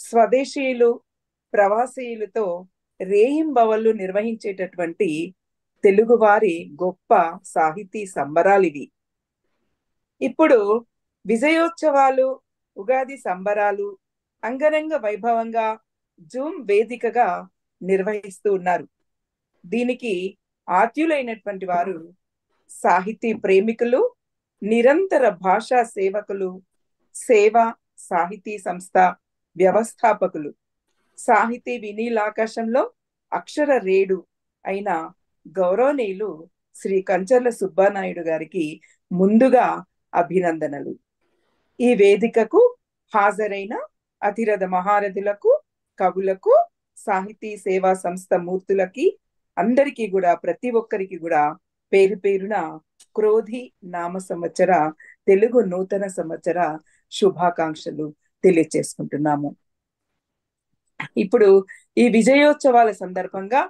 స్వదేశీయులు ప్రవాసీయులతో రేయింబవళ్ళు నిర్వహించేటటువంటి తెలుగువారి గొప్ప సాహితీ సంబరాలివి. ఇప్పుడు విజయోత్సవాలు, ఉగాది సంబరాలు అంగరంగ వైభవంగా జూమ్ వేదికగా నిర్వహిస్తూ ఉన్నారు. దీనికి ఆద్యులైనటువంటి వారు సాహితీ ప్రేమికులు, నిరంతర భాషా సేవకులు, సేవ సాహితీ సంస్థ వ్యవస్థాపకులు, సాహితీ వినీలాకాశంలో అక్షర రేడు అయిన గౌరవనీయులు శ్రీ కంచర్ల సుబ్బానాయుడు గారికి ముందుగా అభినందనలు. ఈ వేదికకు హాజరైన అతిరథ మహారథులకు, కవులకు, సాహితీ సేవా సంస్థ మూర్తులకి అందరికీ కూడా, ప్రతి ఒక్కరికి కూడా పేరు పేరున క్రోధి నామ సంవత్సర తెలుగు నూతన సంవత్సర శుభాకాంక్షలు తెలియచేసుకుంటున్నాము. ఇప్పుడు ఈ విజయోత్సవాల సందర్భంగా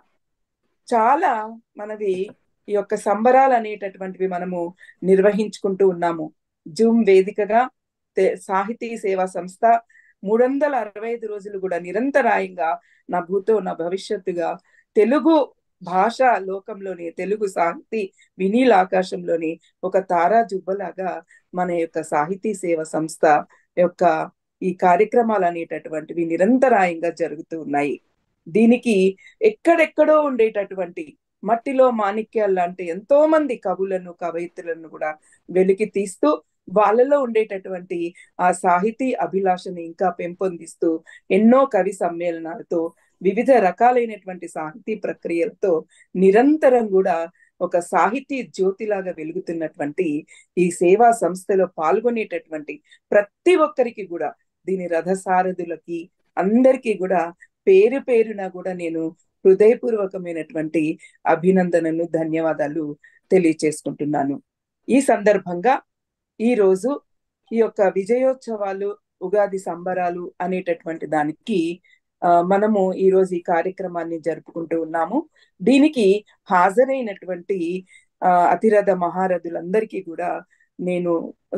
చాలా మనవి ఈ యొక్క సంబరాలు అనేటటువంటివి మనము నిర్వహించుకుంటూ ఉన్నాము. జూమ్ వేదికగా సాహితీ సేవా సంస్థ 365 రోజులు కూడా నిరంతరాయంగా నా భూతో నా భవిష్యత్తుగా తెలుగు భాష లోకంలోని, తెలుగు సాహితీ వినీల ఆకాశంలోని ఒక తారా జుబ్బలాగా మన యొక్క సాహితీ సేవ సంస్థ యొక్క ఈ కార్యక్రమాలు అనేటటువంటివి నిరంతరాయంగా జరుగుతూ ఉన్నాయి. దీనికి ఎక్కడెక్కడో ఉండేటటువంటి మట్టిలో మాణిక్యాలు లాంటి ఎంతో మంది కవులను, కవయిత్రులను కూడా వెలికి తీస్తూ వాళ్ళలో ఉండేటటువంటి ఆ సాహితీ అభిలాషని ఇంకా పెంపొందిస్తూ ఎన్నో కవి సమ్మేళనాలతో, వివిధ రకాలైనటువంటి సాహితీ ప్రక్రియలతో నిరంతరం కూడా ఒక సాహితీ జ్యోతిలాగా వెలుగుతున్నటువంటి ఈ సేవా సంస్థలో పాల్గొనేటటువంటి ప్రతి ఒక్కరికి కూడా, దీని రథసారథులకి అందరికీ కూడా పేరు పేరున కూడా నేను హృదయపూర్వకమైనటువంటి అభినందనలు, ధన్యవాదాలు తెలియచేసుకుంటున్నాను. ఈ సందర్భంగా ఈ రోజు ఈ యొక్క విజయోత్సవాలు, ఉగాది సంబరాలు అనేటటువంటి దానికి మనము ఈ రోజు ఈ కార్యక్రమాన్ని జరుపుకుంటూ ఉన్నాము. దీనికి హాజరైనటువంటి అతిరథ మహారథులందరికీ కూడా నేను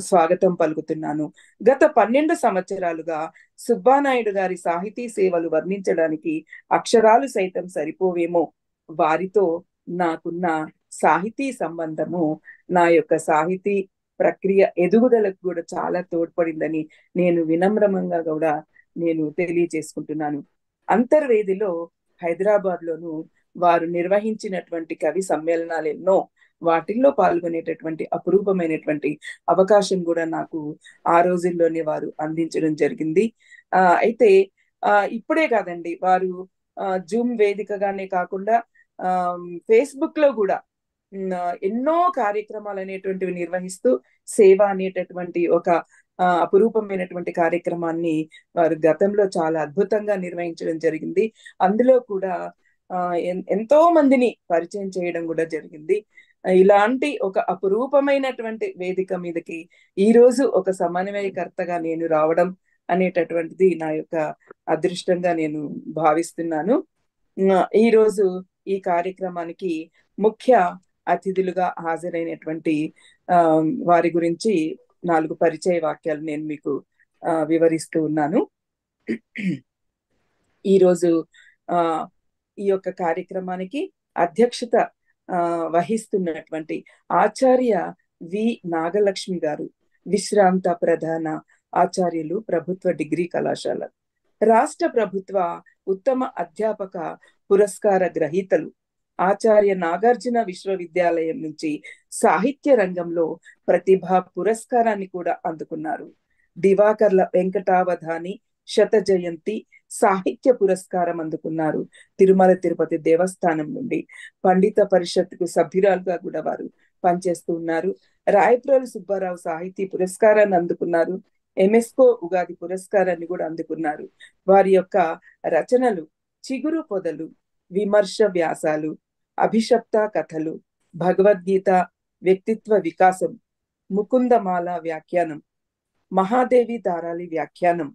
స్వాగతం పలుకుతున్నాను. గత 12 సంవత్సరాలుగా సుబ్బానాయుడు గారి సాహితీ సేవలు వర్ణించడానికి అక్షరాలు సైతం సరిపోవేమో. వారితో నాకున్న సాహితీ సంబంధము నా యొక్క సాహితీ ప్రక్రియ ఎదుగుదలకు కూడా చాలా తోడ్పడిందని నేను వినమ్రంగా కూడా నేను తెలియజేసుకుంటున్నాను. అంతర్వేదిలో హైదరాబాద్ లోను వారు నిర్వహించినటువంటి కవి సమ్మేళనాలు ఎన్నో, వాటిల్లో పాల్గొనేటటువంటి అపురూపమైనటువంటి అవకాశం కూడా నాకు ఆ రోజుల్లోనే వారు అందించడం జరిగింది. అయితే ఇప్పుడే కాదండి, వారు జూమ్ వేదికగానే కాకుండా ఫేస్బుక్ లో కూడా ఎన్నో కార్యక్రమాలు అనేటువంటివి నిర్వహిస్తూ సేవ అనేటటువంటి ఒక అపురూపమైనటువంటి కార్యక్రమాన్ని వారు గతంలో చాలా అద్భుతంగా నిర్వహించడం జరిగింది. అందులో కూడా ఎంతో మందిని పరిచయం చేయడం కూడా జరిగింది. ఇలాంటి ఒక అపురూపమైనటువంటి వేదిక మీదకి ఈ రోజు ఒక సమన్వయకర్తగా నేను రావడం అనేటటువంటిది నా యొక్క అదృష్టంగా నేను భావిస్తున్నాను. ఈ రోజు ఈ కార్యక్రమానికి ముఖ్య అతిథులుగా హాజరైనటువంటి వారి గురించి 4 పరిచయ వాక్యాలు నేను మీకు వివరిస్తూ ఉన్నాను. ఈరోజు ఈ యొక్క కార్యక్రమానికి అధ్యక్షత వహిస్తున్నటువంటి ఆచార్య వి నాగలక్ష్మి గారు, విశ్రాంత ప్రధాన ఆచార్యులు, ప్రభుత్వ డిగ్రీ కళాశాల, రాష్ట్ర ప్రభుత్వ ఉత్తమ అధ్యాపక పురస్కార గ్రహీతలు, ఆచార్య నాగార్జున విశ్వవిద్యాలయం నుంచి సాహిత్య రంగంలో ప్రతిభా పురస్కారాన్ని కూడా అందుకున్నారు. దివాకర్ల వెంకటావధాని శత జయంతి సాహిత్య పురస్కారం అందుకున్నారు. తిరుమల తిరుపతి దేవస్థానం నుండి పండిత పరిషత్కు సభ్యురాలుగా కూడా వారు పనిచేస్తూ ఉన్నారు. రాయప్రోలు సుబ్బారావు సాహితీ పురస్కారాన్ని అందుకున్నారు. ఎంఎస్కో ఉగాది పురస్కారాన్ని కూడా అందుకున్నారు. వారి యొక్క రచనలు చిగురు పొదలు, విమర్శ వ్యాసాలు, అభిషప్త కథలు, భగవద్గీత, వ్యక్తిత్వ వికాసం, ముకుందమాల వ్యాఖ్యానం, మహాదేవి తారాలి వ్యాఖ్యానం,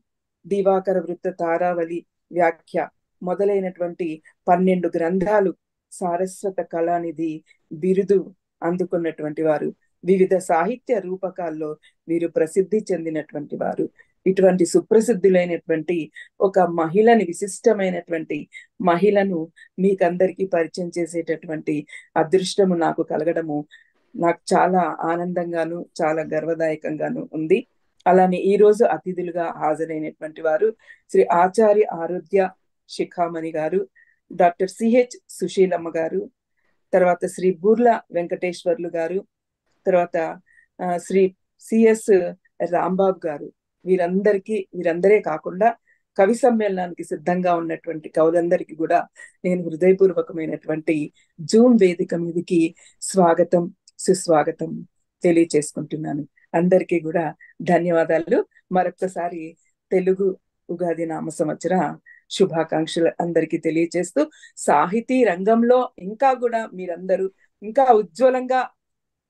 దివాకర వృత్త తారావళి వ్యాఖ్య మొదలైనటువంటి 12 గ్రంథాలు, సారస్వత కళానిధి బిరుదు అందుకున్నటువంటి వారు. వివిధ సాహిత్య రూపకాల్లో వీరు ప్రసిద్ధి చెందినటువంటి వారు. ఇటువంటి సుప్రసిద్ధులైనటువంటి ఒక మహిళని, విశిష్టమైనటువంటి మహిళను మీకందరికీ పరిచయం చేసేటటువంటి అదృష్టము నాకు కలగడము నాకు చాలా ఆనందంగాను, చాలా గర్వదాయకంగాను ఉంది. అలానే ఈ రోజు అతిథులుగా హాజరైనటువంటి వారు శ్రీ ఆచార్య ఆరోగ్య శిఖామణి గారు, డాక్టర్ సిహెచ్ సుశీలమ్మ గారు, తర్వాత శ్రీ బూర్ల వెంకటేశ్వర్లు గారు, తర్వాత శ్రీ సిఎస్ రాంబాబు గారు. వీరందరే కాకుండా కవి సమ్మేళనానికి సిద్ధంగా ఉన్నటువంటి కవులందరికీ కూడా నేను హృదయపూర్వకమైనటువంటి జూమ్ వేదిక మీదకి స్వాగతం, సుస్వాగతం తెలియచేసుకుంటున్నాను. అందరికీ కూడా ధన్యవాదాలు. మరొక్కసారి తెలుగు ఉగాది నామ సంవత్సర శుభాకాంక్షలు అందరికీ తెలియచేస్తూ, సాహితీ రంగంలో ఇంకా కూడా మీరందరూ ఇంకా ఉజ్వలంగా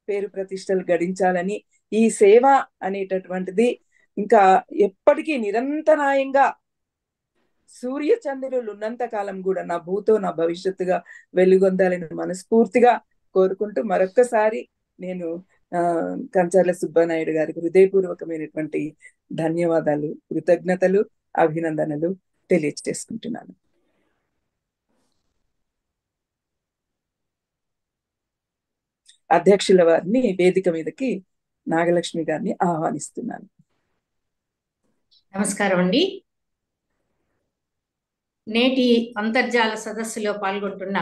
పేరు ప్రతిష్టలు గడించాలని, ఈ సేవ అనేటటువంటిది ఇంకా ఎప్పటికీ నిరంతరాయంగా సూర్య చంద్రులు ఉన్నంత కాలం కూడా నా భూతో నా భవిష్యత్తుగా వెలుగొందాలని మనస్ఫూర్తిగా కోరుకుంటూ మరొక్కసారి నేను కంచర్ల సుబ్బనాయుడు గారికి హృదయపూర్వకమైనటువంటి ధన్యవాదాలు, కృతజ్ఞతలు, అభినందనలు తెలియజేసుకుంటున్నాను. అధ్యక్షుల వారిని వేదిక మీదకి నాగలక్ష్మి గారిని ఆహ్వానిస్తున్నాను. నమస్కారం అండి. నేటి అంతర్జాల సదస్సులో పాల్గొంటున్న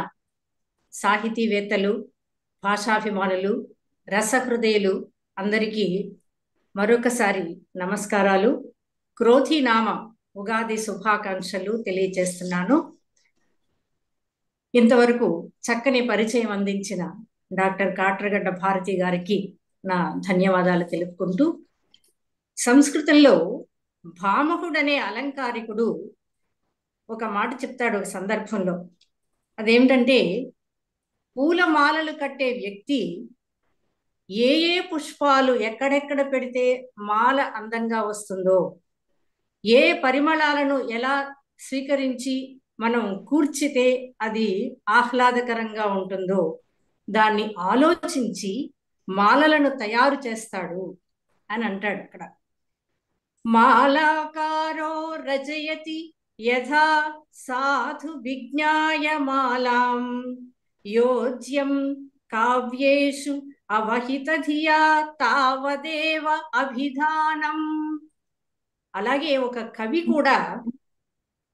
సాహితీవేత్తలు, భాషాభిమానులు, రసహృదయులు అందరికీ మరొకసారి నమస్కారాలు, క్రోధీనామ ఉగాది శుభాకాంక్షలు తెలియజేస్తున్నాను. ఇంతవరకు చక్కని పరిచయం అందించిన డాక్టర్ కాట్రగడ్డ భారతి గారికి నా ధన్యవాదాలు తెలుపుకుంటూ, సంస్కృతంలో భామహుడనే అలంకారికుడు ఒక మాట చెప్తాడు ఒక సందర్భంలో. అదేమిటంటే, పూలమాలలు కట్టే వ్యక్తి ఏ ఏ పుష్పాలు ఎక్కడెక్కడ పెడితే మాల అందంగా వస్తుందో, ఏ పరిమళాలను ఎలా స్వీకరించి మనం కూర్చితే అది ఆహ్లాదకరంగా ఉంటుందో దాన్ని ఆలోచించి మాలలను తయారు చేస్తాడు అని అంటాడు అక్కడ. మాలాకారో రచయతి యథా సాధు విజ్ఞాయ మాలాం యోజ్యం కావ్యేషు అవహిత ధియా తావదేవ అభిధానం. అలాగే ఒక కవి కూడా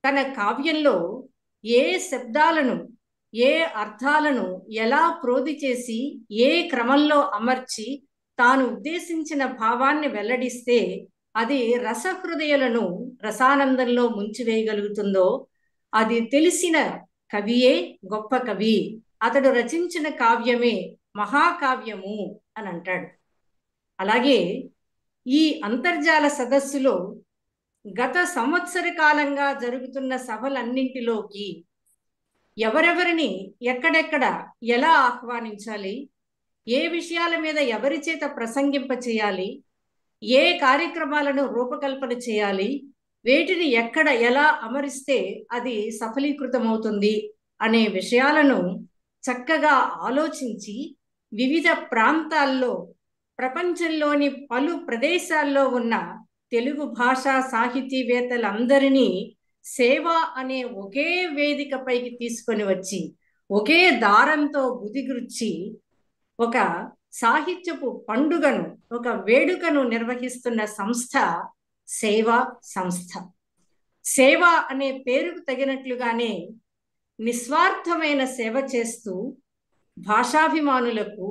తన కావ్యంలో ఏ శబ్దాలను, ఏ అర్థాలను ఎలా ప్రోధి చేసి ఏ క్రమంలో అమర్చి తాను ఉద్దేశించిన భావాన్ని వెల్లడిస్తే అది రసహృదయులను రసానందంలో ముంచివేయగలుగుతుందో అది తెలిసిన కవియే గొప్ప కవి, అతడు రచించిన కావ్యమే మహాకావ్యము అని అంటాడు. అలాగే ఈ అంతర్జాల సదస్సులో గత సంవత్సర కాలంగా జరుగుతున్న సభలన్నింటిలోకి ఎవరెవరిని ఎక్కడెక్కడ ఎలా ఆహ్వానించాలి, ఏ విషయాల మీద ఎవరి చేత ప్రసంగింప చేయాలి, ఏ కార్యక్రమాలను రూపకల్పన చేయాలి, వేటిని ఎక్కడ ఎలా అమరిస్తే అది సఫలీకృతమవుతుంది అనే విషయాలను చక్కగా ఆలోచించి వివిధ ప్రాంతాల్లో, ప్రపంచంలోని పలు ప్రదేశాల్లో ఉన్న తెలుగు భాషా సాహితీవేత్తలందరినీ సేవ అనే ఒకే వేదికపైకి తీసుకొని వచ్చి ఒకే దారంతో బుదిగుర్చి ఒక సాహిత్యపు పండుగను, ఒక వేడుకను నిర్వహిస్తున్న సంస్థ సేవా సంస్థ. సేవ అనే పేరుకు తగినట్లుగానే నిస్వార్థమైన సేవ చేస్తూ భాషాభిమానులకు,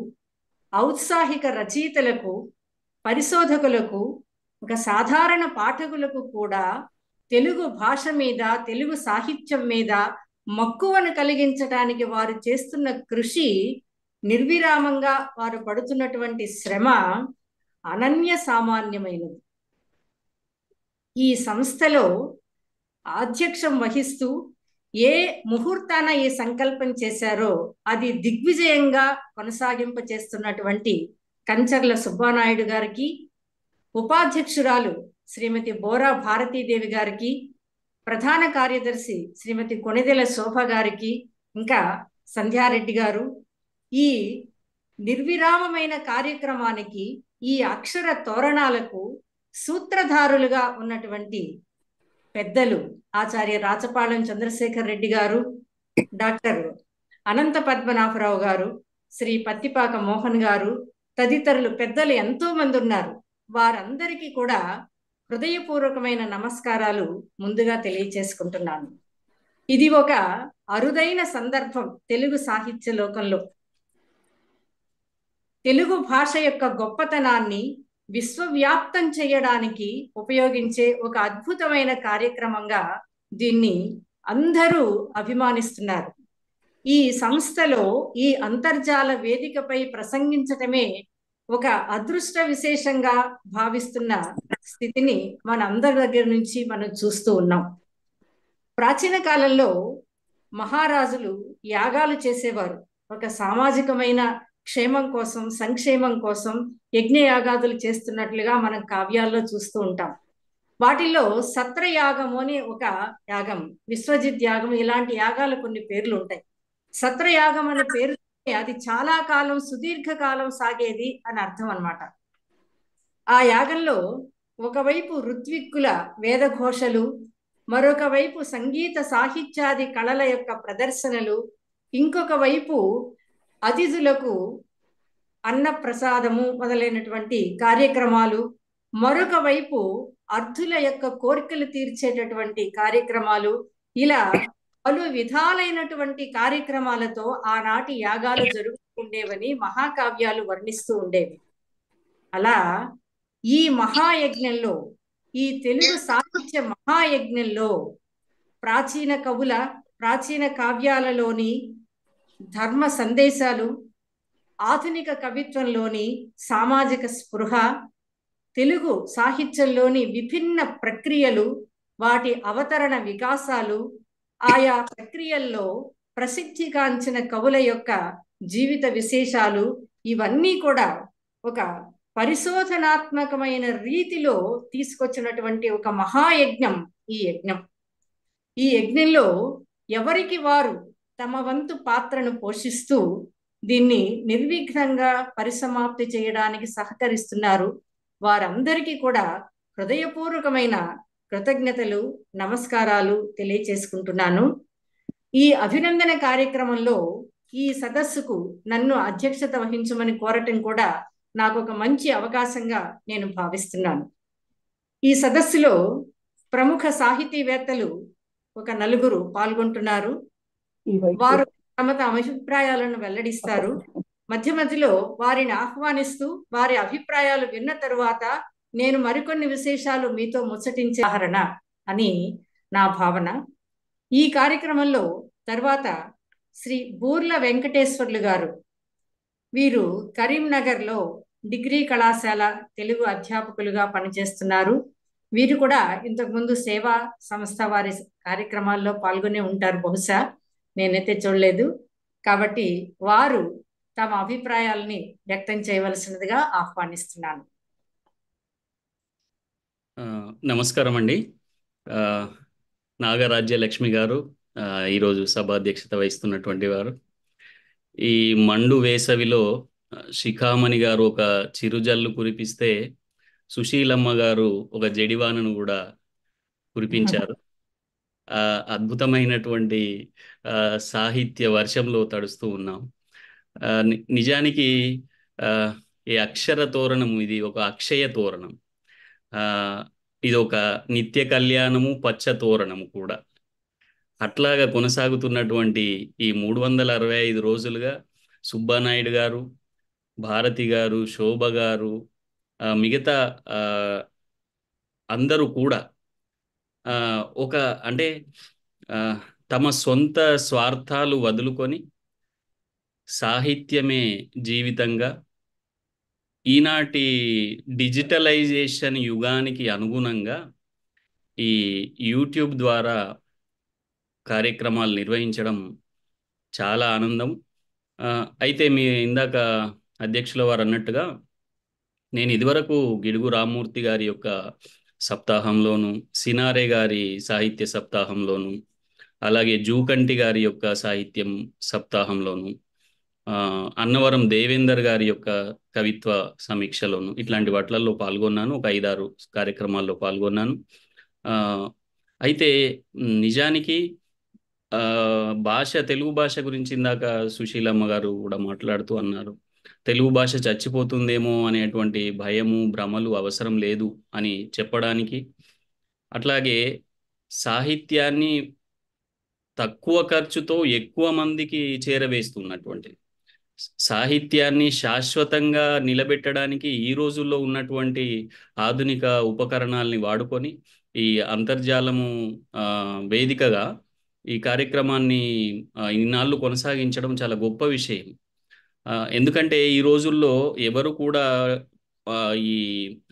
ఔత్సాహిక రచయితలకు, పరిశోధకులకు, ఒక సాధారణ పాఠకులకు కూడా తెలుగు భాష మీద, తెలుగు సాహిత్యం మీద మక్కువను కలిగించడానికి వారు చేస్తున్న కృషి, నిర్విరామంగా వారు పడుతున్నటువంటి శ్రమ అనన్య సామాన్యమైనది. ఈ సంస్థలో అధ్యక్షం వహిస్తూ ఏ ముహూర్తాన ఈ సంకల్పం చేశారో అది దిగ్విజయంగా కొనసాగింప చేస్తున్నటువంటి కంచర్ల సుబ్బానాయుడు గారికి, ఉపాధ్యక్షురాలు శ్రీమతి బోరా భారతీదేవి గారికి, ప్రధాన కార్యదర్శి శ్రీమతి కొణిదెల శోభ గారికి, ఇంకా సంధ్యారెడ్డి గారు, ఈ నిర్విరామమైన కార్యక్రమానికి, ఈ అక్షర తోరణాలకు సూత్రధారులుగా ఉన్నటువంటి పెద్దలు ఆచార్య రాచపాళెం చంద్రశేఖర్ రెడ్డి గారు, డాక్టర్ అనంత పద్మనాభరావు గారు, శ్రీ పత్తిపాక మోహన్ గారు, తదితరులు పెద్దలు ఎంతో మంది ఉన్నారు. వారందరికీ కూడా హృదయపూర్వకమైన నమస్కారాలు ముందుగా తెలియచేసుకుంటున్నాను. ఇది ఒక అరుదైన సందర్భం తెలుగు సాహిత్య లోకంలో. తెలుగు భాష యొక్క గొప్పతనాన్ని విశ్వవ్యాప్తం చేయడానికి ఉపయోగించే ఒక అద్భుతమైన కార్యక్రమంగా దీన్ని అందరూ అభిమానిస్తున్నారు. ఈ సంస్థలో ఈ అంతర్జాల వేదికపై ప్రసంగించటమే ఒక అదృష్ట విశేషంగా భావిస్తున్న స్థితిని మనందరి దగ్గర నుంచి మనం చూస్తూ ఉన్నాం. ప్రాచీన కాలంలో మహారాజులు యాగాలు చేసేవారు. ఒక సామాజికమైన క్షేమం కోసం, సంక్షేమం కోసం యజ్ఞయాగాదులు చేస్తున్నట్లుగా మనం కావ్యాల్లో చూస్తూ ఉంటాం. వాటిల్లో సత్రయాగము అని ఒక యాగం, విశ్వజిత్ యాగం, ఇలాంటి యాగాలు కొన్ని పేర్లు ఉంటాయి. సత్రయాగం అనే పేరు అది చాలా కాలం, సుదీర్ఘకాలం సాగేది అని అర్థం అన్నమాట. ఆ యాగంలో ఒకవైపు ఋత్విక్కుల వేదఘోషలు, మరొక వైపు సంగీత సాహిత్యాది కళల యొక్క ప్రదర్శనలు, ఇంకొక వైపు అతిథులకు అన్నప్రసాదము మొదలైనటువంటి కార్యక్రమాలు, మరొక వైపు అర్థుల యొక్క కోరికలు తీర్చేటటువంటి కార్యక్రమాలు, ఇలా పలు విధాలైనటువంటి కార్యక్రమాలతో ఆనాటి యాగాలు జరుగుతుండేవని మహాకావ్యాలు వర్ణిస్తూ ఉండేవి. అలా ఈ మహాయజ్ఞంలో, ఈ తెలుగు సాహిత్య మహాయజ్ఞంలో ప్రాచీన కవుల, ప్రాచీన కావ్యాలలోని ధర్మ సందేశాలు, ఆధునిక కవిత్వంలోని సామాజిక స్పృహ, తెలుగు సాహిత్యంలోని విభిన్న ప్రక్రియలు, వాటి అవతరణ వికాసాలు, ఆయా ప్రక్రియల్లో ప్రసిద్ధిగాంచిన కవుల యొక్క జీవిత విశేషాలు, ఇవన్నీ కూడా ఒక పరిశోధనాత్మకమైన రీతిలో తీసుకొచ్చినటువంటి ఒక మహాయజ్ఞం ఈ యజ్ఞం. ఈ యజ్ఞంలో ఎవరికి వారు తమ వంతు పాత్రను పోషిస్తూ దీన్ని నిర్విఘ్నంగా పరిసమాప్తి చేయడానికి సహకరిస్తున్నారు. వారందరికీ కూడా హృదయపూర్వకమైన కృతజ్ఞతలు, నమస్కారాలు తెలియచేసుకుంటున్నాను. ఈ అభినందన కార్యక్రమంలో ఈ సదస్సుకు నన్ను అధ్యక్షత వహించమని కోరటం కూడా నాకు ఒక మంచి అవకాశంగా నేను భావిస్తున్నాను. ఈ సదస్సులో ప్రముఖ సాహితీవేత్తలు ఒక నలుగురు పాల్గొంటున్నారు. వారు తమ అభిప్రాయాలను వెల్లడిస్తారు. మధ్య మధ్యలో వారిని ఆహ్వానిస్తూ వారి అభిప్రాయాలు విన్న తరువాత నేను మరికొన్ని విశేషాలు మీతో ముచ్చటించే ఉదాహరణ అని నా భావన. ఈ కార్యక్రమంలో తర్వాత శ్రీ బూర్ల వెంకటేశ్వర్లు గారు, వీరు కరీంనగర్లో డిగ్రీ కళాశాల తెలుగు అధ్యాపకులుగా పనిచేస్తున్నారు. వీరు కూడా ఇంతకుముందు సేవా సంస్థ వారి కార్యక్రమాల్లో పాల్గొనే ఉంటారు, బహుశా నేనైతే చూడలేదు. కాబట్టి వారు తమ అభిప్రాయాలని వ్యక్తం చేయవలసినదిగా ఆహ్వానిస్తున్నాను. నమస్కారం అండి. నాగరాజ్య లక్ష్మి గారు ఈరోజు సభాధ్యక్షత వహిస్తున్నటువంటి వారు. ఈ మండు వేసవిలో శిఖామణి గారు ఒక చిరుజల్లు కురిపిస్తే సుశీలమ్మ గారు ఒక జడివానను కూడా కురిపించారు. అద్భుతమైనటువంటి సాహిత్య వర్షంలో తడుస్తూ ఉన్నాం. నిజానికి ఈ అక్షర తోరణం ఇది ఒక అక్షయ తోరణం. ఇది ఒక నిత్య కళ్యాణము, పచ్చ తోరణము కూడా. అట్లాగా కొనసాగుతున్నటువంటి ఈ 365 రోజులుగా సుబ్బానాయుడు గారు, భారతి గారు, శోభ గారు, మిగతా అందరూ కూడా ఒక అంటే తమ సొంత స్వార్థాలు వదులుకొని సాహిత్యమే జీవితంగా ఈనాటి డిజిటలైజేషన్ యుగానికి అనుగుణంగా ఈ యూట్యూబ్ ద్వారా కార్యక్రమాలు నిర్వహించడం చాలా ఆనందం. అయితే మీ ఇందాక అధ్యక్షుల వారు అన్నట్టుగా నేను ఇదివరకు గిడుగు రామ్మూర్తి గారి యొక్క సప్తాహంలోను, సినారే గారి సాహిత్య సప్తాహంలోను, అలాగే జూకంటి గారి యొక్క సాహిత్యం సప్తాహంలోను, అన్నవరం దేవేందర్ గారి యొక్క కవిత్వ సమీక్షలోను ఇట్లాంటి వాటిలలో పాల్గొన్నాను. ఒక 5-6 కార్యక్రమాల్లో పాల్గొన్నాను. ఆ, అయితే నిజానికి తెలుగు భాష గురించి ఇందాక సుశీలమ్మ గారు కూడా మాట్లాడుతూ అన్నారు. తెలుగు భాష చచ్చిపోతుందేమో అనేటువంటి భయము, భ్రమలు అవసరం లేదు అని చెప్పడానికి. అట్లాగే సాహిత్యాన్ని తక్కువ ఖర్చుతో ఎక్కువ మందికి చేరవేస్తున్నటువంటి సాహిత్యాన్ని శాశ్వతంగా నిలబెట్టడానికి ఈ రోజుల్లో ఉన్నటువంటి ఆధునిక ఉపకరణాలని వాడుకొని ఈ అంతర్జాలము ఆ, వేదికగా ఈ కార్యక్రమాన్ని ఇన్నాళ్ళు కొనసాగించడం చాలా గొప్ప విషయం. ఎందుకంటే ఈ రోజుల్లో ఎవరు కూడా ఆ, ఈ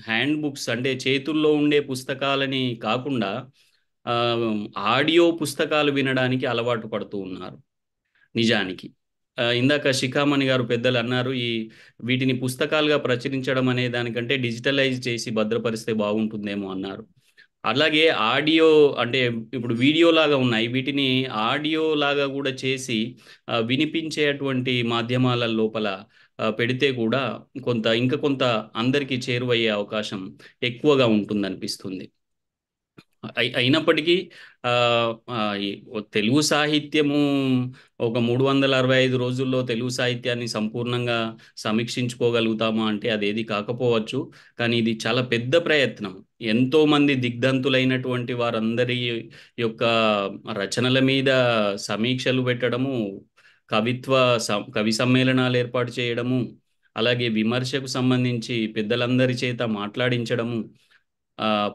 హ్యాండ్ బుక్స్ అంటే చేతుల్లో ఉండే పుస్తకాలని కాకుండా ఆ, ఆడియో పుస్తకాలు వినడానికి అలవాటు పడుతూ ఉన్నారు నిజానికి. ఇందాక శిఖామణి గారు పెద్దలు అన్నారు, వీటిని పుస్తకాలుగా ప్రచురించడం అనే దానికంటే డిజిటలైజ్ చేసి భద్రపరిస్తే బాగుంటుందేమో అన్నారు. అలాగే ఆడియో అంటే ఇప్పుడు వీడియో లాగా ఉన్నాయి, వీటిని ఆడియో లాగా కూడా చేసి వినిపించేటువంటి మాధ్యమాల లోపల పెడితే కూడా ఇంకా కొంత అందరికీ చేరువయ్యే అవకాశం ఎక్కువగా ఉంటుందనిపిస్తుంది. అయినప్పటికీ ఆ, ఆ, తెలుగు సాహిత్యము ఒక 365 రోజుల్లో తెలుగు సాహిత్యాన్ని సంపూర్ణంగా సమీక్షించుకోగలుగుతామా అంటే అదేది కాకపోవచ్చు. కానీ ఇది చాలా పెద్ద ప్రయత్నం. ఎంతో మంది దిగ్ధంతులైనటువంటి వారందరి యొక్క రచనల మీద సమీక్షలు పెట్టడము, కవి సమ్మేళనాలు ఏర్పాటు చేయడము, అలాగే విమర్శకు సంబంధించి పెద్దలందరి చేత మాట్లాడించడము,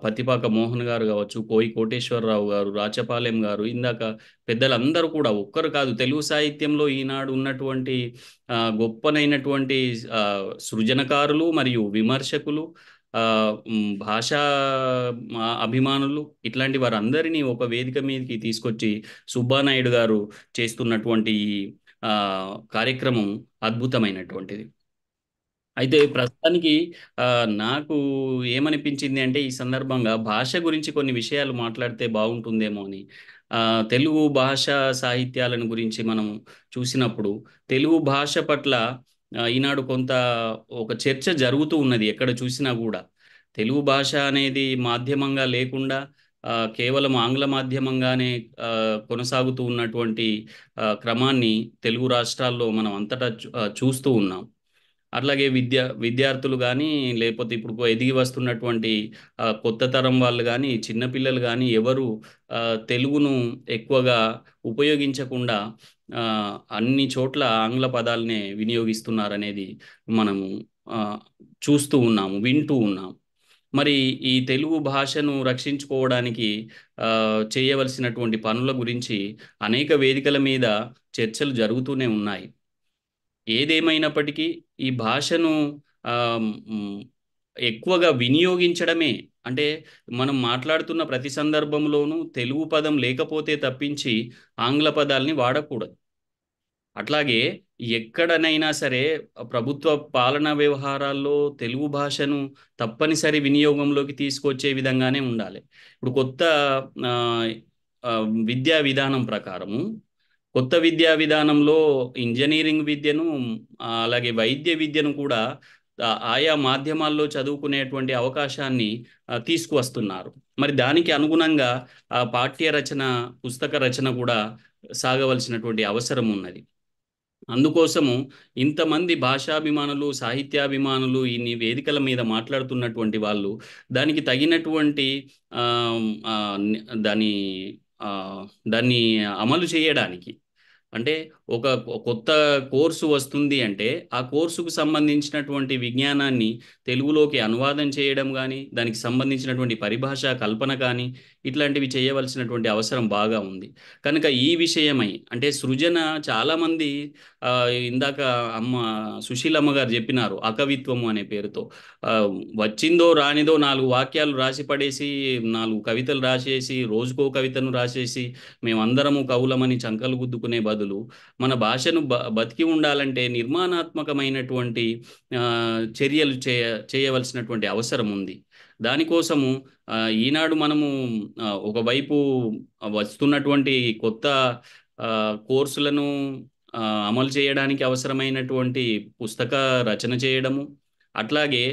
పతిపాక మోహన్ గారు కావచ్చు, కోయి కోటేశ్వరరావు గారు, రాచపాలెం గారు, ఇందాక పెద్దలందరూ కూడా ఒక్కరు కాదు, తెలుగు సాహిత్యంలో ఈనాడు ఉన్నటువంటి గొప్పనైనటువంటి సృజనకారులు మరియు విమర్శకులు, భాషా అభిమానులు, ఇట్లాంటి వారందరినీ ఒక వేదిక మీదకి తీసుకొచ్చి సుబ్బానాయుడు గారు చేస్తున్నటువంటి కార్యక్రమం అద్భుతమైనటువంటిది. అయితే ప్రస్తుతానికి నాకు ఏమనిపించింది అంటే ఈ సందర్భంగా భాష గురించి కొన్ని విషయాలు మాట్లాడితే బాగుంటుందేమో అని. తెలుగు భాష సాహిత్యాలను గురించి మనం చూసినప్పుడు తెలుగు భాష పట్ల ఈనాడు ఒక చర్చ జరుగుతూ ఉన్నది ఎక్కడ చూసినా కూడా. తెలుగు భాష అనేది మాధ్యమంగా లేకుండా కేవలం ఆంగ్ల మాధ్యమంగానే కొనసాగుతూ ఉన్నటువంటి క్రమాన్ని తెలుగు రాష్ట్రాల్లో మనం అంతటా చూస్తూ ఉన్నాం. అట్లాగే విద్యార్థులు కానీ, లేకపోతే ఇప్పుడు ఎదిగి వస్తున్నటువంటి కొత్త తరం వాళ్ళు కానీ, చిన్నపిల్లలు కానీ ఎవరు తెలుగును ఎక్కువగా ఉపయోగించకుండా అన్ని చోట్ల ఆంగ్ల పదాలనే వినియోగిస్తున్నారనేది మనము చూస్తూ ఉన్నాము, వింటూ ఉన్నాము. మరి ఈ తెలుగు భాషను రక్షించుకోవడానికి చేయవలసినటువంటి పనుల గురించి అనేక వేదికల మీద చర్చలు జరుగుతూనే ఉన్నాయి. ఏదేమైనప్పటికీ ఈ భాషను ఎక్కువగా వినియోగించడమే, అంటే మనం మాట్లాడుతున్న ప్రతి సందర్భంలోనూ తెలుగు పదం లేకపోతే తప్పించి ఆంగ్ల పదాలని వాడకూడదు. అట్లాగే ఎక్కడనైనా సరే ప్రభుత్వ పాలనా వ్యవహారాల్లో తెలుగు భాషను తప్పనిసరి వినియోగంలోకి తీసుకొచ్చే విధంగానే ఉండాలి. ఇప్పుడు విద్యా విధానం ప్రకారము, కొత్త విద్యా విధానంలో ఇంజనీరింగ్ విద్యను అలాగే వైద్య విద్యను కూడా ఆయా మాధ్యమాల్లో చదువుకునేటువంటి అవకాశాన్ని తీసుకువస్తున్నారు. మరి దానికి అనుగుణంగా పాఠ్య రచన, పుస్తక రచన కూడా సాగవలసినటువంటి అవసరం ఉన్నది. అందుకోసము ఇంతమంది భాషాభిమానులు, సాహిత్యాభిమానులు ఇన్ని వేదికల మీద మాట్లాడుతున్నటువంటి వాళ్ళు దానికి తగినటువంటి దాన్ని అమలు చేయడానికి, అంటే ఒక కొత్త కోర్సు వస్తుంది అంటే ఆ కోర్సుకు సంబంధించినటువంటి విజ్ఞానాన్ని తెలుగులోకి అనువాదం చేయడం కానీ, దానికి సంబంధించినటువంటి పరిభాష కల్పన కానీ ఇట్లాంటివి చేయవలసినటువంటి అవసరం బాగా ఉంది. కనుక ఈ విషయమై అంటే సృజన చాలామంది ఇందాక సుశీలమ్మ గారు చెప్పినారు అకవిత్వము అనే పేరుతో. వచ్చిందో రానిదో 4 వాక్యాలు రాసి పడేసి, 4 కవితలు రాసేసి, రోజుకో కవితను రాసేసి మేమందరము కవులమని చంకలు గుద్దుకునే బదులు మన భాషను బతికి ఉండాలంటే నిర్మాణాత్మకమైనటువంటి చర్యలు చేయవలసినటువంటి అవసరం ఉంది. దానికోసము ఈనాడు మనము ఒకవైపు వస్తున్నటువంటి కొత్త కోర్సులను అమలు చేయడానికి అవసరమైనటువంటి పుస్తక రచన చేయడము, అట్లాగే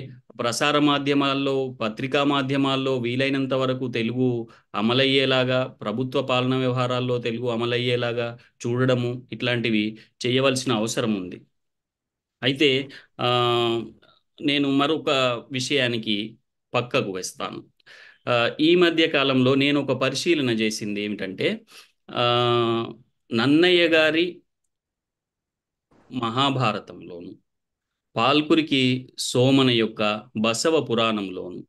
ప్రసార మాధ్యమాల్లో, పత్రికా మాధ్యమాల్లో వీలైనంత వరకు తెలుగు అమలయ్యేలాగా, ప్రభుత్వ పాలనా వ్యవహారాల్లో తెలుగు అమలయ్యేలాగా చూడడము, ఇట్లాంటివి చేయవలసిన అవసరం ఉంది. అయితే నేను మరొక విషయానికి పక్కకు వేస్తాను. ఈ మధ్య కాలంలో నేను ఒక పరిశీలన చేసింది ఏమిటంటే, నన్నయ్య గారి మహాభారతంలోను, పాల్కురికి సోమన యొక్క బసవ పురాణంలోను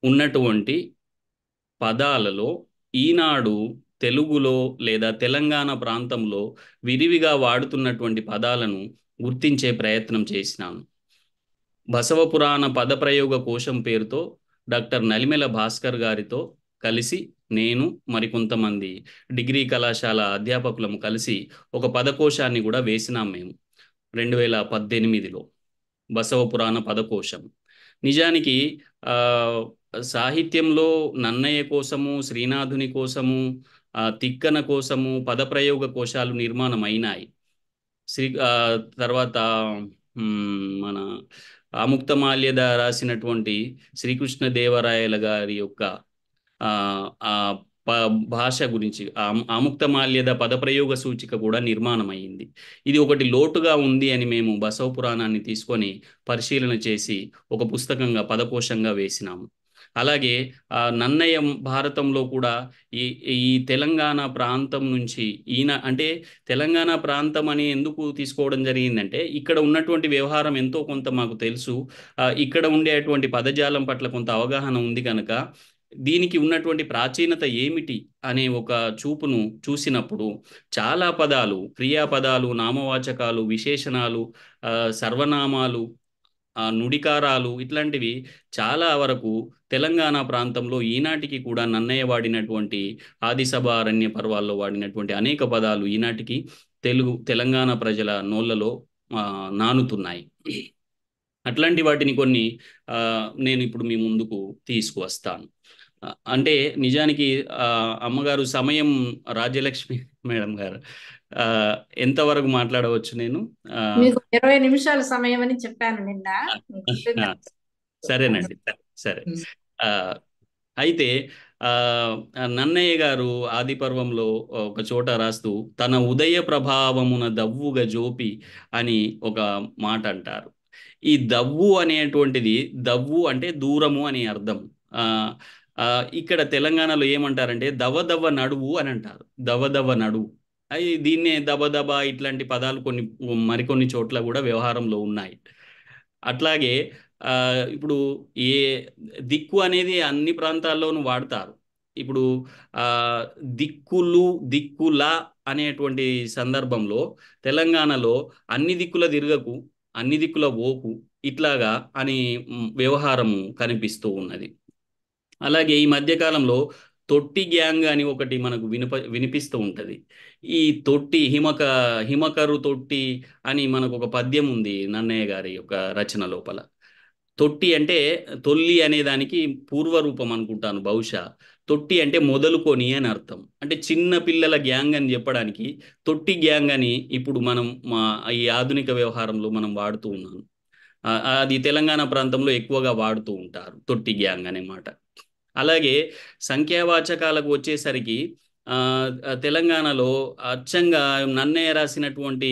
ఉన్నటువంటి పదాలలో ఈనాడు తెలుగులో లేదా తెలంగాణ ప్రాంతంలో విరివిగా వాడుతున్నటువంటి పదాలను గుర్తించే ప్రయత్నం చేసినాను. బసవ పురాణ పదప్రయోగ కోశం పేరుతో డాక్టర్ నలిమెల భాస్కర్ గారితో కలిసి నేను మరికొంతమంది డిగ్రీ కళాశాల అధ్యాపకులము కలిసి ఒక పదకోశాన్ని కూడా వేసినాం మేము 2018లో. బసవ పురాణ పదకోశం నిజానికి సాహిత్యంలో నన్నయ్య కోసము, శ్రీనాథుని కోసము, తిక్కన కోసము పదప్రయోగ కోశాలు నిర్మాణం అయినాయి. తర్వాత మన ఆముక్తమాల్యద రాసినటువంటి శ్రీకృష్ణదేవరాయల గారి యొక్క భాష గురించి ఆముక్తమాల్యద పదప్రయోగ సూచిక కూడా నిర్మాణం అయ్యింది. ఇది ఒకటి లోటుగా ఉంది అని మేము బసవ పురాణాన్ని తీసుకొని పరిశీలన చేసి ఒక పుస్తకంగా పదకోశంగా వేసినాము. అలాగే నన్నయ్య భారతంలో కూడా ఈ తెలంగాణ ప్రాంతం నుంచి అంటే తెలంగాణ ప్రాంతం అని ఎందుకు తీసుకోవడం జరిగిందంటే, ఇక్కడ ఉన్నటువంటి వ్యవహారం ఎంతో కొంత మాకు తెలుసు, ఇక్కడ ఉండేటువంటి పదజాలం పట్ల కొంత అవగాహన ఉంది కనుక దీనికి ఉన్నటువంటి ప్రాచీనత ఏమిటి అనే ఒక చూపును చూసినప్పుడు చాలా పదాలు, క్రియాపదాలు, నామవాచకాలు, విశేషణాలు, సర్వనామాలు, నుడికారాలు ఇట్లాంటివి చాలా వరకు తెలంగాణ ప్రాంతంలో ఈనాటికి కూడా నన్నయ్య వాడినటువంటి ఆదిసభ అరణ్య పర్వాల్లో వాడినటువంటి అనేక పదాలు ఈనాటికి తెలంగాణ ప్రజల నోళ్ళలో నానుతున్నాయి. అట్లాంటి వాటిని కొన్ని నేను ఇప్పుడు మీ ముందుకు తీసుకువస్తాను. అంటే నిజానికి అమ్మగారు సమయం, రాజ్యలక్ష్మి మేడం గారు, ఎంతవరకు మాట్లాడవచ్చు నేను? మీకు 20 నిమిషాల సమయం అని చెప్పాను నిన్న. సరేనండి, సరే. అయితే నన్నయ్య గారు ఆది పర్వంలో ఒక చోట రాస్తూ తన ఉదయ ప్రభావమున దవ్వుగా జోపి అని ఒక మాట అంటారు. ఈ దవ్వు అనేటువంటిది, దవ్వు అంటే దూరము అని అర్థం. ఇక్కడ తెలంగాణలో ఏమంటారంటే దవ నడువు అని అంటారు. దవ నడువు. దీన్నే దబ ఇట్లాంటి పదాలు మరికొన్ని చోట్ల కూడా వ్యవహారంలో ఉన్నాయి. అట్లాగే ఇప్పుడు ఏ దిక్కు అనేది అన్ని ప్రాంతాల్లోనూ వాడతారు. ఇప్పుడు దిక్కుల అనేటువంటి సందర్భంలో తెలంగాణలో అన్ని దిక్కుల తిరగకు, అన్ని దిక్కుల ఓకు, ఇట్లాగా అని వ్యవహారము కనిపిస్తూ ఉన్నది. అలాగే ఈ మధ్యకాలంలో తొట్టి గ్యాంగ్ అని ఒకటి మనకు వినిపిస్తూ ఉంటుంది. ఈ తొట్టి హిమకరు తొట్టి అని మనకు ఒక పద్యం ఉంది నన్నయ్య గారి యొక్క రచన లోపల. తొట్టి అంటే తొల్లి అనే దానికి పూర్వరూపం అనుకుంటాను బహుశా. తొట్టి అంటే మొదలుకొని అని అర్థం. అంటే చిన్న పిల్లల గ్యాంగ్ అని చెప్పడానికి తొట్టి గ్యాంగ్ అని ఇప్పుడు మనం ఈ ఆధునిక వ్యవహారంలో మనం వాడుతూ ఉన్నాం. అది తెలంగాణ ప్రాంతంలో ఎక్కువగా వాడుతూ ఉంటారు, తొట్టి గ్యాంగ్ అనే మాట. అలాగే సంఖ్యావాచకాలకు వచ్చేసరికి తెలంగాణలో అచ్చంగా నన్నయ్య రాసినటువంటి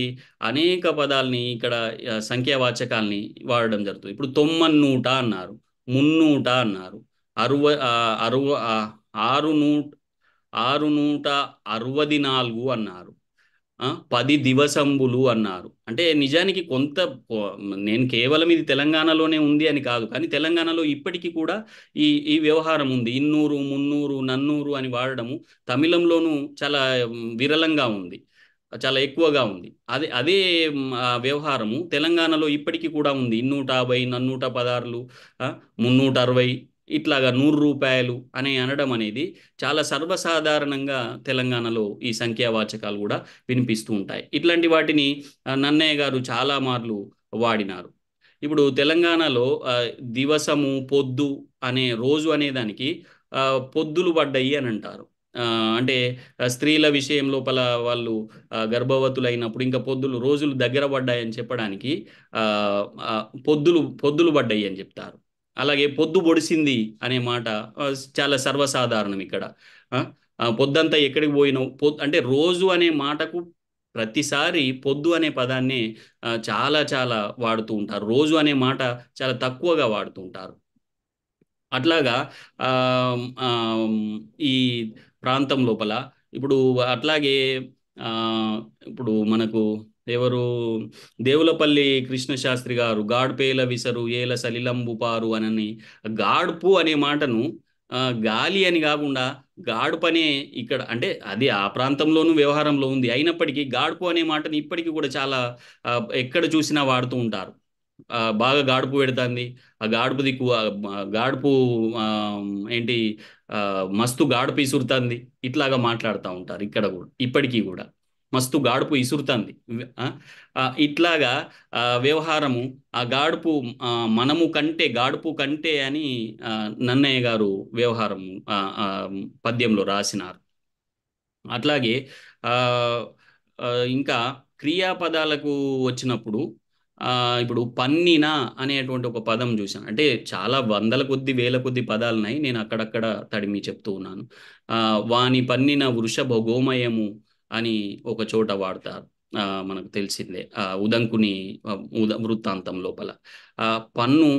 అనేక పదాలని ఇక్కడ సంఖ్యావాచకాల్ని వాడడం జరుగుతుంది. ఇప్పుడు 90 అన్నారు, 300 అన్నారు, 664 అన్నారు, 10 దివసంబులు అన్నారు. అంటే నిజానికి నేను కేవలం ఇది తెలంగాణలోనే ఉంది అని కాదు, కానీ తెలంగాణలో ఇప్పటికీ కూడా ఈ వ్యవహారం ఉంది. 200, 300, నన్నూరు అని వాడడము తమిళంలోనూ చాలా విరళంగా ఉంది, చాలా ఎక్కువగా ఉంది. అదే వ్యవహారము తెలంగాణలో ఇప్పటికీ కూడా ఉంది. 250, 116, 360 ఇట్లాగా 100 రూపాయలు అని అనడం అనేది చాలా సర్వసాధారణంగా తెలంగాణలో ఈ సంఖ్యావాచకాలు కూడా వినిపిస్తూ ఉంటాయి. ఇట్లాంటి వాటిని నన్నయ్య గారు చాలా మార్లు వాడినారు. ఇప్పుడు తెలంగాణలో దివసము, పొద్దు అనే రోజు అనేదానికి పొద్దులు పడ్డాయి అని అంటారు. అంటే స్త్రీల విషయం లోపల వాళ్ళు గర్భవతులైనప్పుడు ఇంకా రోజులు దగ్గర పడ్డాయని చెప్పడానికి ఆ, ఆ, పొద్దులు పడ్డాయి అని చెప్తారు. అలాగే పొద్దు పొడిసింది అనే మాట ఆ, చాలా సర్వసాధారణం ఇక్కడ. ఆ, పొద్దంతా ఎక్కడికి పోయినావు అంటే రోజు అనే మాటకు ప్రతిసారి పొద్దు అనే పదాన్ని చాలా చాలా వాడుతూ ఉంటారు. రోజు అనే మాట చాలా తక్కువగా వాడుతూ ఉంటారు. అట్లాగా ఆమ్, ఈ ప్రాంతం లోపల ఇప్పుడు అట్లాగే ఆ, ఇప్పుడు మనకు ఎవరు దేవులపల్లి కృష్ణశాస్త్రి గారు గాడ్పేల విసరు ఏల సలిలంబు పారు అనని గాడ్పు అనే మాటను గాలి అని కాకుండా గాడుపు అనే ఇక్కడ అంటే అది ఆ ప్రాంతంలోనూ వ్యవహారంలో ఉంది. అయినప్పటికీ గాడుపు అనే మాటని ఇప్పటికీ కూడా చాలా ఆ, ఎక్కడ చూసినా వాడుతూ ఉంటారు. బాగా గాడుపు పెడుతుంది, ఆ గాడుపు దిక్కు గాడుపు ఆ, ఏంటి ఆ, మస్తు గాడుపు ఇసురుతుంది, ఇట్లాగా మాట్లాడుతూ ఉంటారు ఇక్కడ కూడా ఇప్పటికీ కూడా. మస్తు గాడుపు ఇసురుతుంది. ఇట్లాగా వ్యవహారము ఆ గాడుపు ఆ, మనము కంటే గాడుపు కంటే అని నన్నయ్య గారు వ్యవహారం ఆ, ఆ, పద్యంలో రాసినారు. అట్లాగే ఆ, ఇంకా క్రియాపదాలకు వచ్చినప్పుడు ఆ, ఇప్పుడు పన్నిన అనేటువంటి ఒక పదం చూశాను. అంటే చాలా వందల కొద్ది వేల కొద్ది పదాలు ఉన్నాయి, నేను అక్కడక్కడ తడిమి చెప్తూ ఉన్నాను. ఆ, వాని పన్నిన వృషభ గోమయము అని ఒక చోట వాడతారు. మనకు తెలిసిందే ఉదంకుని ఆ, వృత్తాంతం లోపల ఆ, పన్ను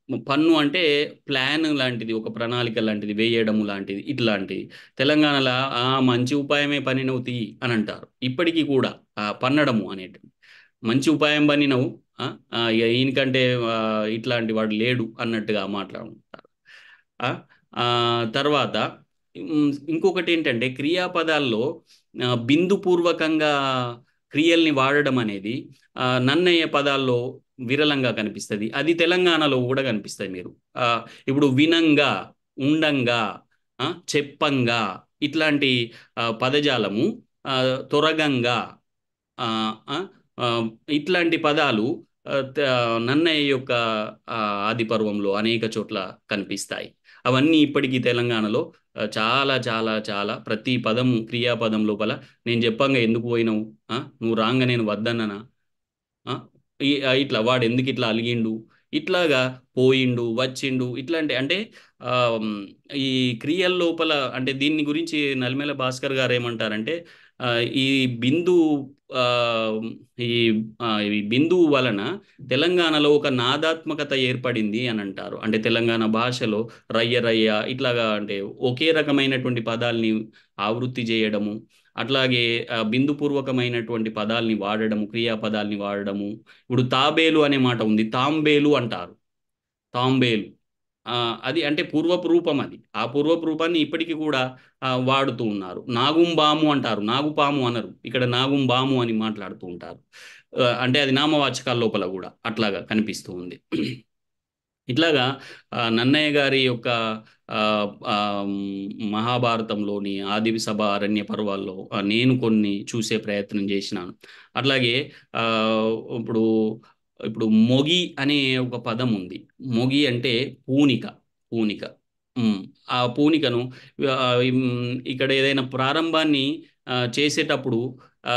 పన్ను అంటే ప్లాన్ లాంటిది, ఒక ప్రణాళిక లాంటిది, వేయడం లాంటిది, ఇట్లాంటిది. తెలంగాణలో మంచి ఉపాయమే పనినవు తీ అని అంటారు ఇప్పటికీ కూడా. పన్నడము అనేటివి మంచి ఉపాయం పనినవు, ఇక ఈయనకంటే ఇట్లాంటి వాడు లేడు అన్నట్టుగా మాట్లాడుకుంటారు. ఆ, ఆ, తర్వాత ఇంకొకటి ఏంటంటే క్రియాపదాల్లో బిందుపూర్వకంగా క్రియల్ని వాడడం అనేది నన్నయ్య పదాల్లో విరళంగా కనిపిస్తుంది. అది తెలంగాణలో కూడా కనిపిస్తుంది. మీరు ఇప్పుడు వినంగా, ఉండంగా, చెప్పంగా ఇట్లాంటి పదజాలము, ఆ, తొరగంగా, ఆ, ఆ, ఆ, ఇట్లాంటి పదాలు నన్నయ్య యొక్క ఆ, ఆది పర్వంలో అనేక చోట్ల కనిపిస్తాయి. అవన్నీ ఇప్పటికీ తెలంగాణలో చాలా చాలా చాలా ప్రతి పదము క్రియాపదం లోపల నేను చెప్పంగా ఎందుకు పోయినావు, నువ్వు రాంగ నేను వద్దన్ననా, ఆ, ఇట్లా వాడు ఎందుకు ఇట్లా అలిగిండు, ఇట్లాగా పోయిండు వచ్చిండు ఇట్లాంటి అంటే ఆ, మ్, ఈ క్రియల లోపల అంటే దీన్ని గురించి నలిమేల భాస్కర్ గారు ఏమంటారంటే ఆ, ఈ బిందు ఆ, ఈ ఈ బిందువు వలన తెలంగాణలో ఒక నాదాత్మకత ఏర్పడింది అని అంటారు. అంటే తెలంగాణ భాషలో రయ్య రయ్య ఇట్లాగా అంటే ఒకే రకమైనటువంటి పదాల్ని ఆవృత్తి చేయడము, అట్లాగే బిందుపూర్వకమైనటువంటి పదాల్ని వాడడము, క్రియాపదాల్ని వాడడము. ఇప్పుడు తాబేలు అనే మాట ఉంది, తాంబేలు అంటారు. తాంబేలు ఆ, అది అంటే పూర్వపు రూపం. అది ఆ పూర్వపు రూపాన్ని ఇప్పటికీ కూడా వాడుతూ ఉన్నారు. నాగుంబాము అంటారు, నాగుపాము అనరు, ఇక్కడ నాగుంబాము అని మాట్లాడుతూ ఉంటారు. అంటే అది నామవాచకాల లోపల కూడా అట్లాగా కనిపిస్తూ ఉంది. ఇట్లాగా నన్నయ్య గారి యొక్క ఆ, ఆ, మహాభారతంలోని ఆది సభ అరణ్య పర్వాల్లో నేను కొన్ని చూసే ప్రయత్నం చేసినాను. అట్లాగే ఆ, ఇప్పుడు ఇప్పుడు మొగి అనే ఒక పదం ఉంది. మొగి అంటే పూనిక. పూనిక. ఉమ్, ఆ పూనికను ఇక్కడ ఏదైనా ప్రారంభాన్ని చేసేటప్పుడు ఆ,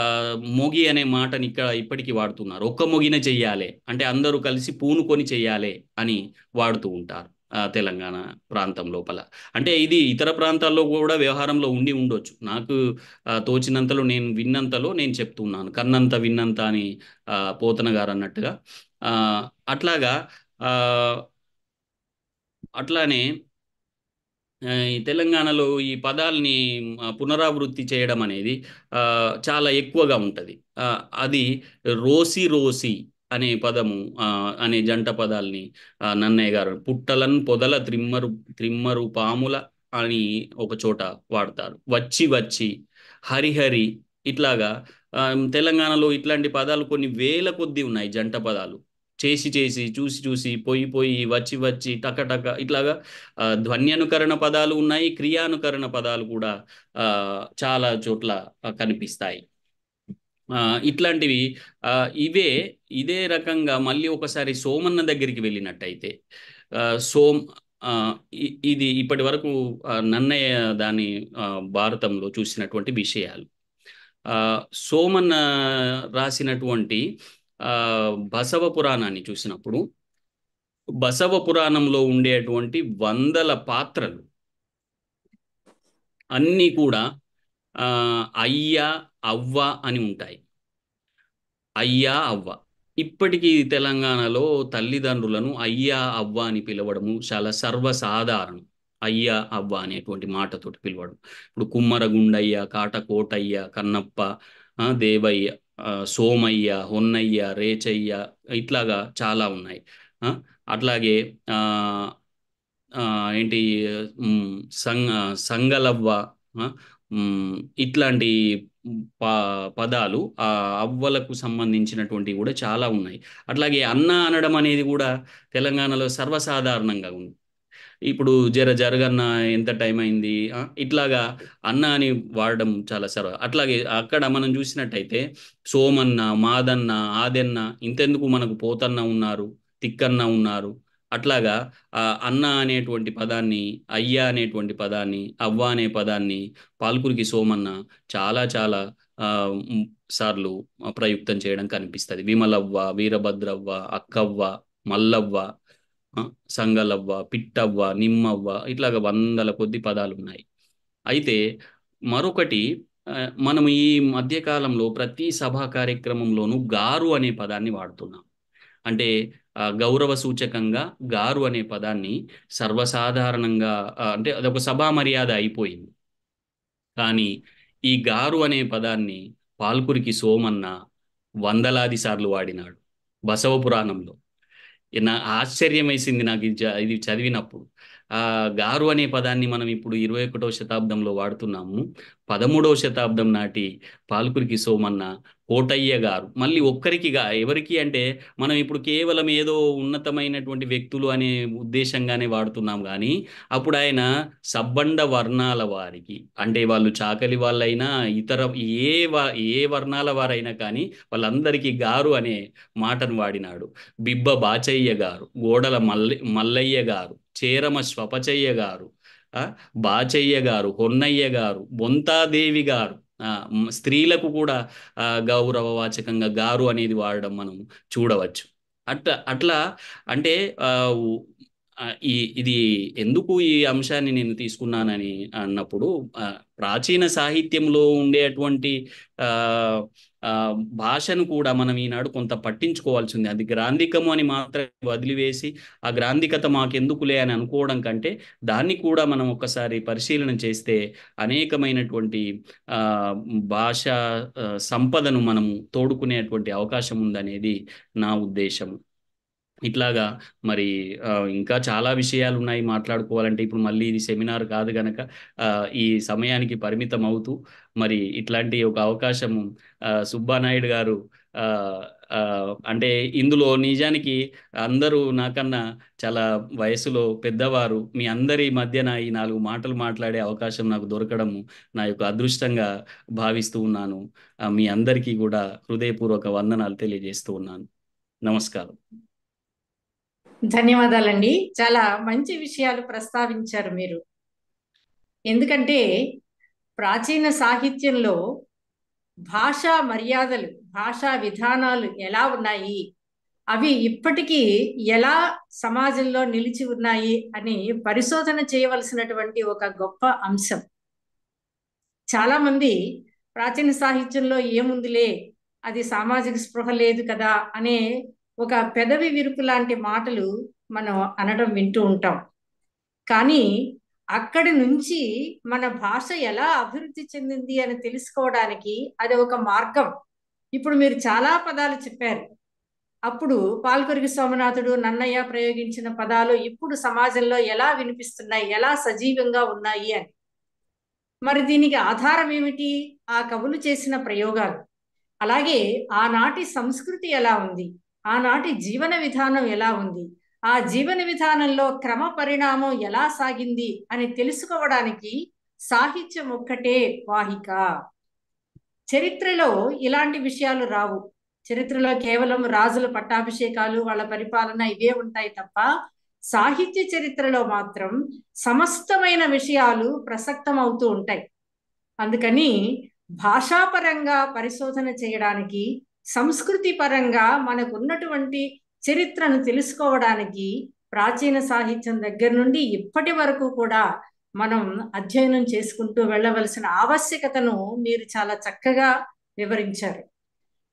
మొగి అనే మాటని ఇక్కడ ఇప్పటికీ వాడుతున్నారు. ఒక్క మొగిన చెయ్యాలి అంటే అందరూ కలిసి పూనుకొని చెయ్యాలి అని వాడుతూ ఉంటారు తెలంగాణ ప్రాంతం లోపల. అంటే ఇది ఇతర ప్రాంతాల్లో కూడా వ్యవహారంలో ఉండి ఉండొచ్చు. నాకు తోచినంతలో నేను విన్నంతలో నేను చెప్తున్నాను. కన్నంత విన్నంత అని పోతన గారు అన్నట్టుగా. ఆ, అట్లాగా ఆ, అట్లానే ఈ తెలంగాణలో ఈ పదాల్ని పునరావృత్తి చేయడం అనేది ఆ, చాలా ఎక్కువగా ఉంటుంది. అది రోసి రోసి అనే పదము అనే జంట పదాల్ని నన్నయ్య గారు పుట్టలన్ పొదల త్రిమ్మరు త్రిమ్మరు పాముల అని ఒక చోట వాడతారు. వచ్చి వచ్చి, హరిహరి ఇట్లాగా తెలంగాణలో ఇట్లాంటి పదాలు కొన్ని వేల కొద్దీ ఉన్నాయి. జంట పదాలు చేసి చేసి, చూసి చూసి, పోయి పోయి, వచ్చి వచ్చి, టక టక ఇట్లాగా ధ్వన్యనుకరణ పదాలు ఉన్నాయి, క్రియానుకరణ పదాలు కూడా ఆ, చాలా చోట్ల కనిపిస్తాయి. ఆ, ఇట్లాంటివి ఆ, ఇవే ఇదే రకంగా మళ్ళీ ఒకసారి సోమన్న దగ్గరికి వెళ్ళినట్టయితే ఆ, సోమ్ ఆ, ఇది ఇప్పటి వరకు నన్నయ్య దాని భారతంలో చూసినటువంటి విషయాలు. ఆ, సోమన్న రాసినటువంటి ఆ, బసవ పురాణాన్ని చూసినప్పుడు బసవ పురాణంలో ఉండేటువంటి వందల పాత్రలు అన్నీ కూడా ఆ, అయ్య అవ్వ అని ఉంటాయి. అయ్యా అవ్వ. ఇప్పటికీ తెలంగాణలో తల్లిదండ్రులను అయ్యా అవ్వ అని పిలవడము చాలా సర్వసాధారణం. అయ్యా అవ్వ అనేటువంటి మాటతోటి పిలవడం. ఇప్పుడు కుమ్మర గుండయ్య, కాట కోటయ్య, కన్నప్ప, దేవయ్య, సోమయ్య, హొన్నయ్య, రేచయ్య, ఇట్లాగా చాలా ఉన్నాయి. ఆ, అట్లాగే ఆ, ఆ, ఏంటి మ్, సంగలవ్వ, ఆ, ఇట్లాంటి ప పదాలు ఆ అవ్వలకు సంబంధించినటువంటివి కూడా చాలా ఉన్నాయి. అట్లాగే అన్న అనడం అనేది కూడా తెలంగాణలో సర్వసాధారణంగా ఉంది. ఇప్పుడు జరగన్న ఎంత టైం అయింది, ఇట్లాగా అన్న అని వాడడం చాలా సర్వ. అట్లాగే అక్కడ మనం చూసినట్టయితే సోమన్న, మాదన్న, ఆదెన్న, ఇంతెందుకు మనకు పోతన్న ఉన్నారు, తిక్కన్న ఉన్నారు. అట్లాగా అన్న అనేటువంటి పదాన్ని, అయ్య అనేటువంటి పదాన్ని, అవ్వ అనే పదాన్ని పాల్కురికి సోమన్న చాలా చాలా ఆ, మ్, సార్లు ప్రయుక్తం చేయడం కనిపిస్తుంది. విమలవ్వ, వీరభద్రవ్వ, అక్కవ్వ, మల్లవ్వ, ఆ, సంగలవ్వ, పిట్టవ్వ, నిమ్మవ్వ, ఇట్లాగ వందల కొద్ది పదాలు ఉన్నాయి. అయితే మరొకటి, ఆ, మనం ఈ మధ్యకాలంలో ప్రతి సభా కార్యక్రమంలోనూ గారు అనే పదాన్ని వాడుతున్నాం. అంటే గౌరవ సూచకంగా గారు అనే పదాన్ని సర్వసాధారణంగా, అంటే అదొక సభా మర్యాద అయిపోయింది. కానీ ఈ గారు అనే పదాన్ని పాల్కురికి సోమన్న వందలాది సార్లు వాడినాడు బసవ పురాణంలో. నా ఆశ్చర్యం వేసింది నాకు ఇది చదివినప్పుడు. ఆ గారు అనే పదాన్ని మనం ఇప్పుడు 21వ శతాబ్దంలో వాడుతున్నాము. 13వ శతాబ్దం నాటి పాల్కురికి సోమన్న, కోటయ్య గారు, మళ్ళీ ఒక్కరికి ఎవరికి అంటే మనం ఇప్పుడు కేవలం ఏదో ఉన్నతమైనటువంటి వ్యక్తులు అనే ఉద్దేశంగానే వాడుతున్నాం. కానీ అప్పుడు ఆయన సబ్బండ వర్ణాల వారికి, అంటే వాళ్ళు చాకలి వాళ్ళైనా ఇతర ఏ వర్ణాల వారైనా కానీ వాళ్ళందరికీ గారు అనే మాటను వాడినాడు. బిబ్బ బాచయ్య గారు, గోడల మల్లయ్య గారు, చేరమ స్వపచయ్య గారు, ఆ, బాచయ్య గారు, హొన్నయ్య గారు, బొంతాదేవి గారు, స్త్రీలకు కూడా గౌరవవాచకంగా గారు అనేది వాడడం మనం చూడవచ్చు. అట్లా అట్లా అంటే ఆ, ఇది ఎందుకు ఈ అంశాన్ని నేను తీసుకున్నానని అన్నప్పుడు, ఆ, ప్రాచీన సాహిత్యంలో ఉండేటువంటి ఆ, ఆ, భాషను కూడా మనం ఈనాడు కొంత పట్టించుకోవాల్సి ఉంది. అది గ్రాంధికము అని మాత్రం వదిలివేసి ఆ గ్రాంధికత మాకెందుకులే అని అనుకోవడం కంటే దాన్ని కూడా మనం ఒకసారి పరిశీలన చేస్తే అనేకమైనటువంటి ఆ, భాష సంపదను మనం తోడుకునేటువంటి అవకాశం ఉందనేది నా ఉద్దేశం. ఇట్లాగా మరి ఇంకా చాలా విషయాలు ఉన్నాయి మాట్లాడుకోవాలంటే. ఇప్పుడు మళ్ళీ ఇది సెమినార్ కాదు గనక ఈ సమయానికి పరిమితం అవుతూ, మరి ఇట్లాంటి ఒక అవకాశం సుబ్బానాయుడు గారు, ఆ, ఆ, అంటే ఇందులో నిజానికి అందరూ నాకన్నా చాలా వయసులో పెద్దవారు, మీ అందరి మధ్యన ఈ 4 మాటలు మాట్లాడే అవకాశం నాకు దొరకడం నా యొక్క అదృష్టంగా భావిస్తూ ఉన్నాను. మీ అందరికీ కూడా హృదయపూర్వక వందనాలు తెలియజేస్తూ ఉన్నాను. నమస్కారం. ధన్యవాదాలండి. చాలా మంచి విషయాలు ప్రస్తావించారు మీరు. ఎందుకంటే ప్రాచీన సాహిత్యంలో భాషా మర్యాదలు, భాషా విధానాలు ఎలా ఉన్నాయి, అవి ఇప్పటికీ ఎలా సమాజంలో నిలిచి ఉన్నాయి అని పరిశోధన చేయవలసినటువంటి ఒక గొప్ప అంశం. చాలా మంది ప్రాచీన సాహిత్యంలో ఏముందిలే, అది సామాజిక స్పృహ లేదు కదా అనే ఒక పెదవి విరుపు లాంటి మాటలు మనం అనడం వింటూ ఉంటాం. కానీ అక్కడి నుంచి మన భాష ఎలా అభివృద్ధి చెందింది అని తెలుసుకోవడానికి అది ఒక మార్గం. ఇప్పుడు మీరు చాలా పదాలు చెప్పారు. అప్పుడు పాల్కురికి సోమనాథుడు, నన్నయ్య ప్రయోగించిన పదాలు ఇప్పుడు సమాజంలో ఎలా వినిపిస్తున్నాయి, ఎలా సజీవంగా ఉన్నాయి అని. మరి దీనికి ఆధారం ఏమిటి? ఆ కవులు చేసిన ప్రయోగాలు. అలాగే ఆనాటి సంస్కృతి ఎలా ఉంది, ఆనాటి జీవన విధానం ఎలా ఉంది, ఆ జీవన విధానంలో క్రమ పరిణామం ఎలా సాగింది అని తెలుసుకోవడానికి సాహిత్యం ఒక్కటే వాహిక. చరిత్రలో ఇలాంటి విషయాలు రావు. చరిత్రలో కేవలం రాజుల పట్టాభిషేకాలు, వాళ్ళ పరిపాలన ఇవే ఉంటాయి తప్ప సాహిత్య చరిత్రలో మాత్రం సమస్తమైన విషయాలు ప్రసక్తం అవుతూ ఉంటాయి. అందుకని భాషాపరంగా పరిశోధన చేయడానికి, సంస్కృతి పరంగా మనకున్నటువంటి చరిత్రను తెలుసుకోవడానికి ప్రాచీన సాహిత్యం దగ్గర నుండి ఇప్పటి వరకు కూడా మనం అధ్యయనం చేసుకుంటూ వెళ్ళవలసిన ఆవశ్యకతను మీరు చాలా చక్కగా వివరించారు.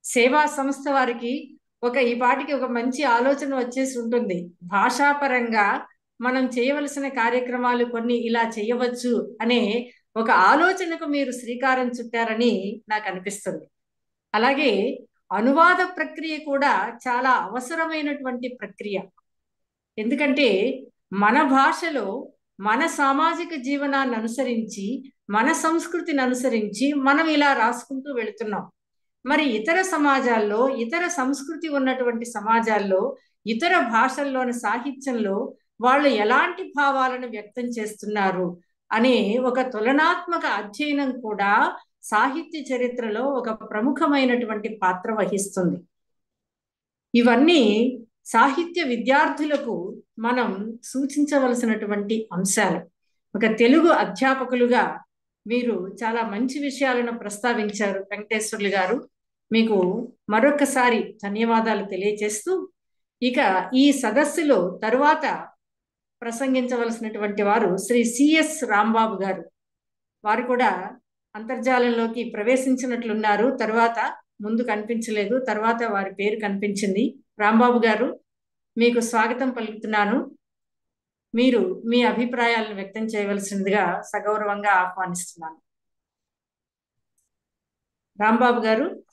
సేవా సంస్థ వారికి ఈ పాటికి ఒక మంచి ఆలోచన వచ్చేసి ఉంటుంది. భాషాపరంగా మనం చేయవలసిన కార్యక్రమాలు కొన్ని ఇలా చేయవచ్చు అనే ఒక ఆలోచనకు మీరు శ్రీకారం చుట్టారని నాకు అనిపిస్తుంది. అలాగే అనువాద ప్రక్రియ కూడా చాలా అవసరమైనటువంటి ప్రక్రియ. ఎందుకంటే మన భాషలో మన సామాజిక జీవనాన్ని అనుసరించి, మన సంస్కృతిని అనుసరించి మనం ఇలా రాసుకుంటూ వెళుతున్నాం. మరి ఇతర సమాజాల్లో, ఇతర సంస్కృతి ఉన్నటువంటి సమాజాల్లో, ఇతర భాషల్లోని సాహిత్యంలో వాళ్ళు ఎలాంటి భావాలను వ్యక్తం చేస్తున్నారు అనే ఒక తులనాత్మక అధ్యయనం కూడా సాహిత్య చరిత్రలో ఒక ప్రముఖమైనటువంటి పాత్ర వహిస్తుంది. ఇవన్నీ సాహిత్య విద్యార్థులకు మనం సూచించవలసినటువంటి అంశాలు. ఒక తెలుగు అధ్యాపకులుగా మీరు చాలా మంచి విషయాలను ప్రస్తావించారు వెంకటేశ్వర్లు గారు. మీకు మరొకసారి ధన్యవాదాలు తెలియజేస్తూ, ఇక ఈ సదస్సులో తరువాత ప్రసంగించవలసినటువంటి వారు శ్రీ సిఎస్ రాంబాబు గారు. వారు కూడా అంతర్జాలంలోకి ప్రవేశించినట్లున్నారు. తర్వాత ముందు కనిపించలేదు, తర్వాత వారి పేరు కనిపించింది. రాంబాబు గారు, మీకు స్వాగతం పలుకుతున్నాను. మీరు మీ అభిప్రాయాలను వ్యక్తం చేయవలసిందిగా సగౌరవంగా ఆహ్వానిస్తున్నాను. రాంబాబు గారు.